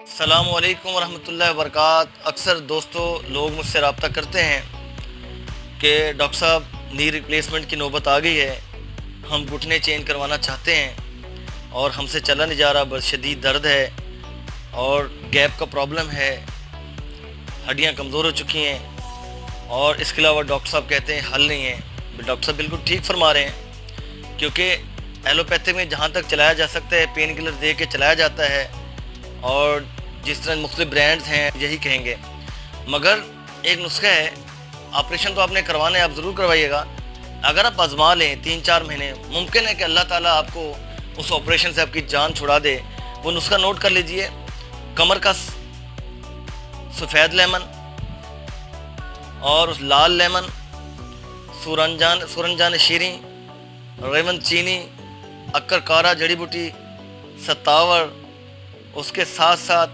السلام علیکم ورحمۃ اللہ وبرکاتہ۔ اکثر دوستوں لوگ مجھ سے رابطہ کرتے ہیں کہ ڈاکٹر صاحب نی ریپلیسمنٹ کی نوبت آ گئی ہے، ہم گھٹنے چینج کروانا چاہتے ہیں اور ہم سے چلا نہیں جا رہا، بس شدید درد ہے اور گیپ کا پرابلم ہے، ہڈیاں کمزور ہو چکی ہیں، اور اس کے علاوہ ڈاکٹر صاحب کہتے ہیں حل نہیں ہے۔ ڈاکٹر صاحب بالکل ٹھیک فرما رہے ہیں، کیونکہ ایلوپیتھی میں جہاں تک چلایا جا سکتا ہے پین کلر دے کے چلایا جاتا ہے، اور جس طرح مختلف برانڈز ہیں یہی کہیں گے، مگر ایک نسخہ ہے۔ آپریشن تو آپ نے کروانا ہے، آپ ضرور کروائیے گا۔ اگر آپ آزما لیں 3-4 مہینے، ممکن ہے کہ اللہ تعالیٰ آپ کو اس آپریشن سے آپ کی جان چھڑا دے۔ وہ نسخہ نوٹ کر لیجئے: کمر کا سفید لیمن اور لال لیمن، سورنجان شیریں، ریون چینی، اکر کارا جڑی بوٹی، ستاور، اس کے ساتھ ساتھ